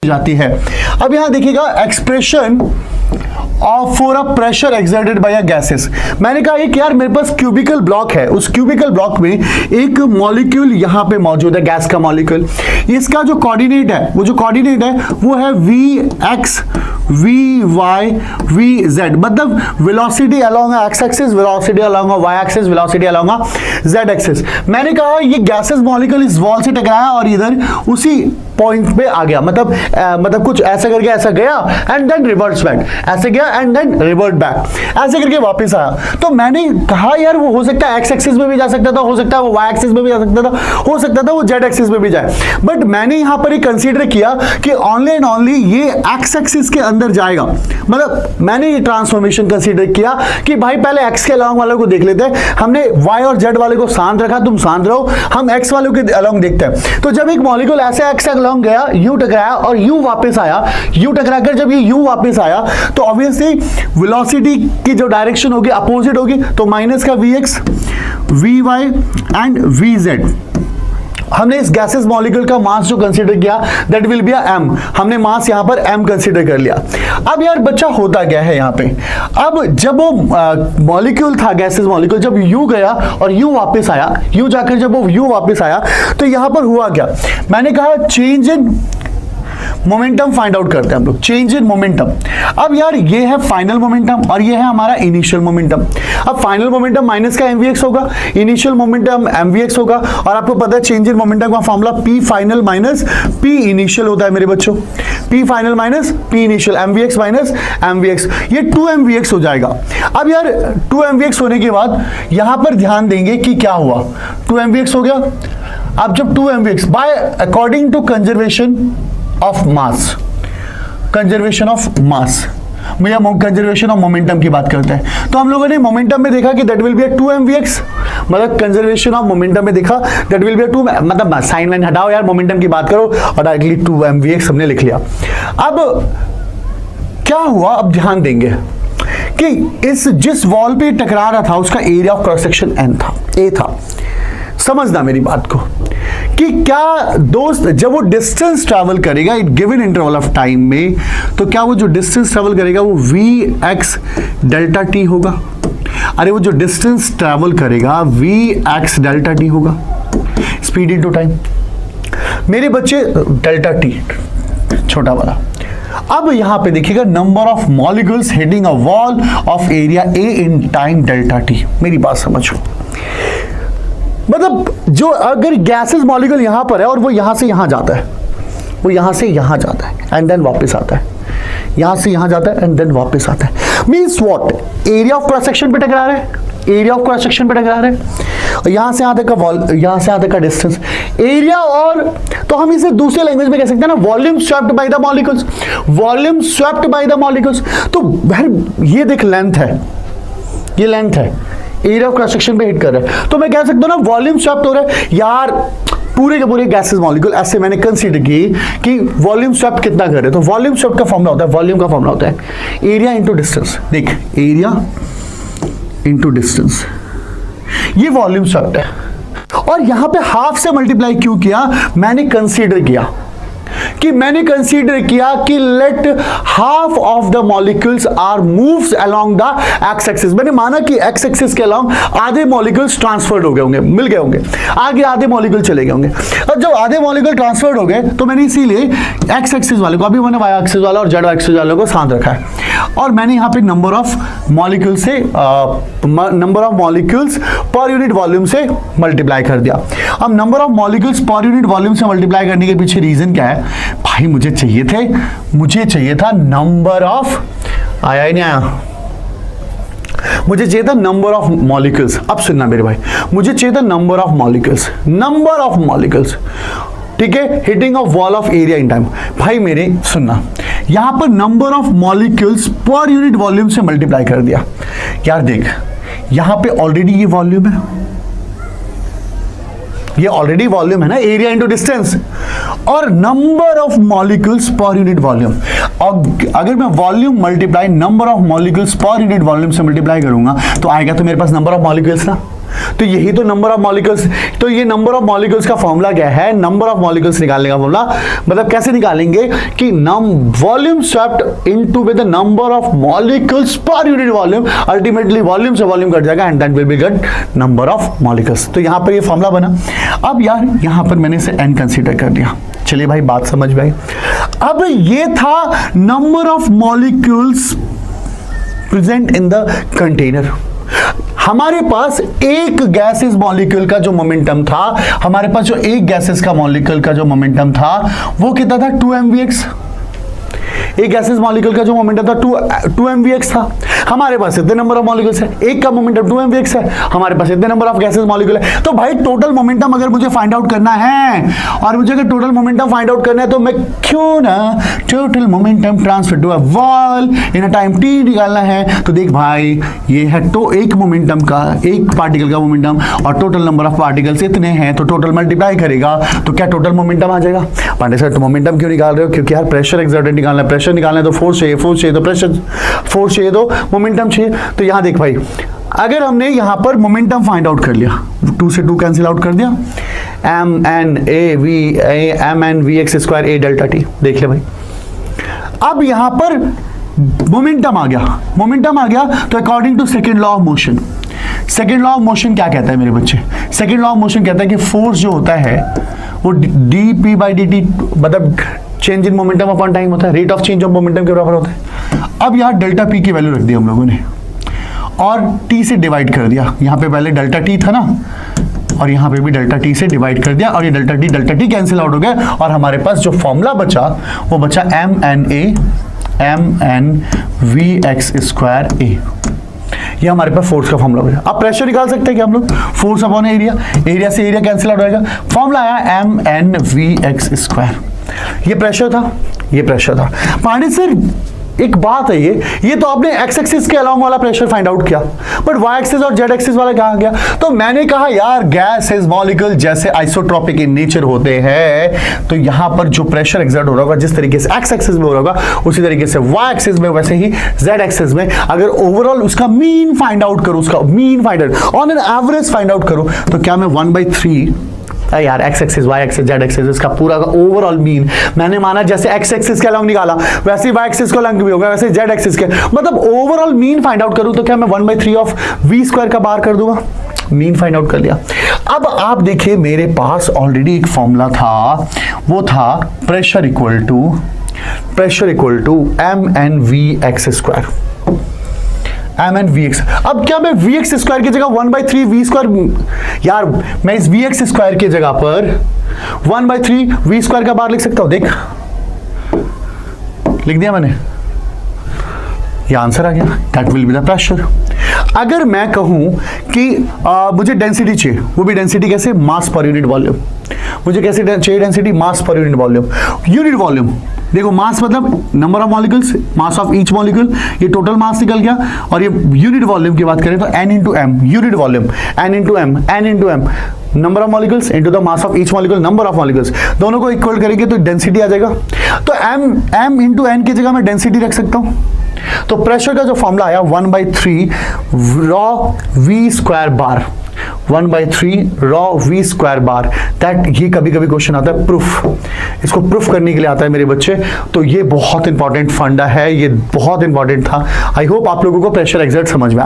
जाती है। अब यहां देखिएगा एक्सप्रेशन और for a pressure exerted by a gases. मैंने कहा कि यार मेरे पास क्यूबिकल ब्लॉक है, उस क्यूबिकल ब्लॉक में एक मॉलिक्यूल यहां पे मौजूद है, गैस का मॉलिक्यूल। इसका जो कोऑर्डिनेट है, वो जो कोऑर्डिनेट है वो है Vx, Vy, Vz, मतलब velocity along X axis, velocity along Y axis, velocity along Z axis. मैंने कहा ये गैसेस मॉलिक्यूल इस वॉल से टकराया और इधर उसी पॉइंट पे आ गया, मतलब कुछ ऐसा करके ऐसा गया एंड देन रिवर्ट्स बैक, ऐसे गया एंड देन रिवर्ट बैक, ऐसे करके वापस आया। तो मैंने कहा यार वो हो सकता है एक्स एक्सिस में भी जा सकता था, हो सकता है वो वाई एक्सिस में भी जा सकता था, हो सकता था वो जेड एक्सिस में भी जाए, बट मैंने यहां पर एक कंसीडर किया कि ओनली एंड ओनली ये एक्स एक्सिस के अंदर जाएगा। मतलब मैंने ये ट्रांसफॉर्मेशन कंसीडर किया कि भाई पहले एक्स के अलोंग वाले को देख लेते हैं, हमने वाई और जेड वाले को शांत रखा, तुम शांत रहो, हम एक्स वालों के अलोंग देखते हैं। तो जब एक मॉलिक्यूल ऐसे एक्स अलोंग गया, यू टकराया और यू वापस आया, यू टकराकर जब ये यू वापस आया तो ऑब्वियसली वेलोसिटी की जो डायरेक्शन होगी अपोजिट होगी, तो माइनस का Vx, Vy एंड Vz। हमने इस गैसेस मॉलिक्यूल का मास जो कंसीडर किया दैट विल बी m, हमने मास यहां पर m कंसीडर कर लिया। अब यार बच्चा होता क्या है यहां पे, अब जब वो मॉलिक्यूल था गैसेस मॉलिक्यूल, जब u गया और u वापस आया, u जाकर जब वो u वापस आया तो यहां पर हुआ क्या, मैंने कहा change in momentum find out करते हैं हम लोग, चेंज इन मोमेंटम। अब यार ये है फाइनल मोमेंटम और ये है हमारा इनिशियल मोमेंटम। अब फाइनल मोमेंटम माइनस का mvx होगा, इनिशियल मोमेंटम mvx होगा, और आपको पता है चेंज इन मोमेंटम का formula p final minus p initial होता है मेरे बच्चों, p final minus p initial, mvx minus mvx, ये 2mvx हो जाएगा। अब यार 2mvx होने के बाद यहां पर ध्यान देंगे कि क्या हुआ, 2mvx हो गया। अब जब 2mvx by according to conservation of mass, conservation of mass या कंजर्वेशन ऑफ मोमेंटम की बात करते हैं, तो हम लोगों ने मोमेंटम में देखा कि that will be a 2mvx, मतलब कंजर्वेशन ऑफ मोमेंटम में देखा दैट विल बी अ 2, मतलब साइन लाइन हटाओ यार, मोमेंटम की बात करो और डायरेक्टली 2mvx हमने लिख लिया। अब क्या हुआ, अब ध्यान देंगे कि इस जिस वॉल पे टकरा रहा था उसका area of cross section n था, a था। समझना मेरी बात को कि क्या दोस्त जब वो डिस्टेंस ट्रैवल करेगा एक गिवन इंटरवल ऑफ टाइम में, तो क्या वो जो डिस्टेंस ट्रैवल करेगा वो Vx डेल्टा t होगा। अरे वो जो डिस्टेंस ट्रैवल करेगा Vx डेल्टा t होगा, स्पीड इनटू टाइम मेरे बच्चे, डेल्टा t छोटा वाला। अब यहां पे देखिएगा number of molecules hitting a wall of area a in time delta t। मेरी बात समझो, मतलब जो अगर गैसेस मॉलिक्यूल यहां पर है और वो यहां से यहां जाता है, वो यहां से यहां जाता है एंड देन वापस आता है, यहां से यहां जाता है एंड देन वापस आता है, means what, area of cross section पे टकरा रहे हैं, एरिया ऑफ क्रॉस सेक्शन पे टकरा रहे हैं, और यहां से यहां तक का वॉल, यहां से यहां तक का डिस्टेंस एरिया, और तो हम इसे दूसरे लैंग्वेज में कह सकते हैं ना volume swept by the molecules, volume swept by the molecules. तो भाई ये देख लेंथ है, ये लेंथ है, एरिया ऑफ क्रॉस सेक्शन पे हिट कर रहा है, तो मैं कह सकता हूं ना वॉल्यूम स्वेप्ट हो रहा है यार, पूरे के पूरे गैसेस मॉलिक्यूल ऐसे मैंने कंसीडर की कि वॉल्यूम स्वेप्ट कितना कर रहे हैं। तो वॉल्यूम स्वेप्ट का फॉर्मूला होता है, वॉल्यूम का फॉर्मूला होता है एरिया इंटू डिस्टेंस। देख एरिया इंटू डिस्टेंस, ये वॉल्यूम स्वेप्ट है, और यहां पे हाफ से मल्टीप्लाई क्यों किया, मैंने कंसीडर किया कि let half of the molecules are moves along the X axis. मैंने माना कि एक्स एक्सिस के अलोंग आधे मॉलिक्यूल्स ट्रांसफर्ड हो गए होंगे, मिल गए होंगे, आगे आधे मॉलिक्यूल चले गए होंगे, और जब आधे मॉलिक्यूल ट्रांसफर्ड हो गए तो मैंने इसीलिए एक्स एक्सिस वाले को, अभी मैंने वाई एक्सिस वाला और जेड एक्सिस वाले को साथ रखा है, और मैंने यहाँ पे नंबर ऑफ मॉलिक्यूल से number of molecules per unit volume से मल्टीप्लाई कर दिया। अब number of molecules per unit volume से मल्टीप्लाई करने के पीछे रीजन क्या है भाई, मुझे चाहिए था नंबर ऑफ, आया ही नहीं आया, मुझे चाहिए था नंबर ऑफ मॉलिक्यूल्स। अब सुनना मेरे भाई, मुझे चाहिए था नंबर ऑफ मॉलिक्यूल्स, ठीक है, hitting of wall of area in time. भाई मेरे सुनना, यहां पर number of molecules per unit volume से मल्टीप्लाई कर दिया। यार देख यहां पे ऑलरेडी ये वॉल्यूम है, ये ऑलरेडी वॉल्यूम है ना, एरिया इंटू डिस्टेंस, और number of molecules per unit volume. और अगर मैं volume multiply number of molecules per unit volume से मल्टीप्लाई करूंगा तो आएगा तो मेरे पास नंबर ऑफ मॉलिक्यूल्स ना, तो यही तो नंबर ऑफ मॉलिक्यूल्स, तो ये नंबर ऑफ मॉलिक्यूल्स का फॉर्मूला क्या है, नंबर ऑफ मॉलिक्यूल्स निकालने का फॉर्मूला, मतलब कैसे निकालेंगे कि volume swapped into with the number of molecules per unit volume, ultimately volume से वॉल्यूम कट जाएगा and that will be get number of molecules. तो यहां पर ये फॉर्मूला बना। अब यार यहां पर मैंने इसे n कंसीडर कर लिया, चलिए भाई बात समझ में आई। अब ये था number of molecules present in the container. हमारे पास एक गैसेस मॉलिक्यूल का जो मोमेंटम था, हमारे पास जो एक गैसेस का मॉलिक्यूल का जो मोमेंटम था वो कितना था, 2 mvx। एक गैसेस मॉलिक्यूल का जो मोमेंटम था 2 mvx था। हमारे पास इतने नंबर ऑफ मॉलिक्यूल्स है, एक का मोमेंटम 2 mvx है, हमारे पास इतने नंबर ऑफ गैसेस मॉलिक्यूल है। तो भाई टोटल मोमेंटम अगर मुझे फाइंड आउट करना है, और मुझे अगर टोटल मोमेंटम फाइंड आउट करना है, तो मैं क्यों ना total momentum transfer to a wall in a time t निकालना है। तो देख भाई ये है तो एक मोमेंटम का, एक पार्टिकल का मोमेंटम, और टोटल नंबर ऑफ पार्टिकल्स इतने हैं, तो टोटल मल्टीप्लाई करेगा तो क्या टोटल मोमेंटम आ जाएगा। पांडे सर तो मोमेंटम क्यों निकाल रहे हो, क्योंकि यार प्रेशर एक्सर्टेड निकालना है, प्रेशर निकालना है तो फोर्स चाहिए, फोर्स चाहिए तो प्रेशर, फोर्स चाहिए तो मोमेंटम चाहिए। तो यहां देख भाई, अगर हमने यहां पर मोमेंटम फाइंड आउट कर लिया, 2 से 2 कैंसिल आउट कर दिया, mn a डेल्टा टी, देख ले भाई। अब यहां पर मोमेंटम आ गया, मोमेंटम आ गया तो according to second law of motion, second law of motion क्या कहता है मेरे बच्चे, सेकेंड लॉ ऑफ मोशन कहता है कि फोर्स जो होता है वो dp बाई dt, मतलब change in momentum upon time होता है, rate of change of momentum के बराबर होता है। अब यहाँ डेल्टा पी की वैल्यू रख दी हम लोगों ने और t से डिवाइड कर दिया। यहाँ पे पहले डेल्टा t था ना, और यहाँ पे भी डेल्टा t से डिवाइड कर दिया, और ये डेल्टा t कैंसिल आउट हो गया, और हमारे पास जो फॉर्मूला बचा वो बचा mn vx स्क्वायर a। ये हमारे पास फोर्स का फॉर्मूला बचा। अब प्रेशर निकाल सकते हैं क्या हम लोग, फोर्स अपॉन एरिया, एरिया से एरिया कैंसिल आउट होएगा, फॉर्मूला आया mn vx स्क्वायर। ये प्रेशर था, ये प्रेशर था। पांडे सर एक बात है, ये तो आपने एक्स एक्सिस के अलोंग वाला प्रेशर फाइंड आउट किया, बट वाई एक्सिस और जेड एक्सिस वाला कहाँ गया। तो मैंने कहा यार गैसेस मॉलिक्यूल जैसे आइसोट्रोपिक इन नेचर होते हैं, तो यहां पर जो प्रेशर एक्सर्ट हो रहा होगा जिस तरीके से एक्स एक्सिस में हो रहा होगा उसी तरीके से वाई एक्सिस में, वैसे ही जेड एक्सिस में। अगर ओवरऑल उसका मीन फाइंड आउट करूं, उसका mean find out on an average find out करूं, तो क्या मैं 1/3 यार X axis Y axis Z axis इसका पूरा का ओवरऑल मीन मैंने माना, जैसे एक्स एक्सिस के अलॉन्ग निकाला वैसे ही वाई एक्सिस को अलॉन्ग भी होगा, वैसे जेड एक्सिस के, मतलब ओवरऑल मीन फाइंड आउट करूं तो क्या मैं 1/3 ऑफ वी स्क्वायर का बाहर कर दूंगा, मीन फाइंड आउट कर लिया। अब आप देखिए मेरे पास ऑलरेडी एक फॉर्मूला था, वो था pressure equal to mn vx square, mn vx। अब क्या मैं vx स्क्वायर की जगह 1/3 v स्क्वायर, यार मैं इस vx स्क्वायर की जगह पर 1/3 v स्क्वायर का बाहर लिख सकता हूं, देख लिख दिया मैंने, ये आंसर आ गया, that will be the pressure. अगर मैं कहूं कि मुझे डेंसिटी चाहिए, वो भी डेंसिटी कैसे, मास पर यूनिट वॉल्यूम, मुझे कैसे चाहिए डेंसिटी, मास पर यूनिट वॉल्यूम। यूनिट वॉल्यूम देखो, मास मतलब number of molecules, mass of each molecule, ये टोटल मास निकल गया, और ये यूनिट वॉल्यूम की बात करें तो n into M, unit volume n into M, number of molecules into the mass of each molecule, number of molecules, दोनों को इक्वल करेंगे तो डेंसिटी आ जाएगा। तो m इंटू n की जगह मैं डेंसिटी रख सकता हूं। तो प्रेशर का जो फॉर्मूला आया 1/3 rho V square bar, 1/3 rho V square bar, that ये कभी कभी क्वेश्चन आता है प्रूफ, इसको प्रूफ करने के लिए आता है मेरे बच्चे। तो ये बहुत इंपॉर्टेंट फंडा है, ये बहुत इंपॉर्टेंट था। आई होप आप लोगों को प्रेशर एक्सर्ट समझ में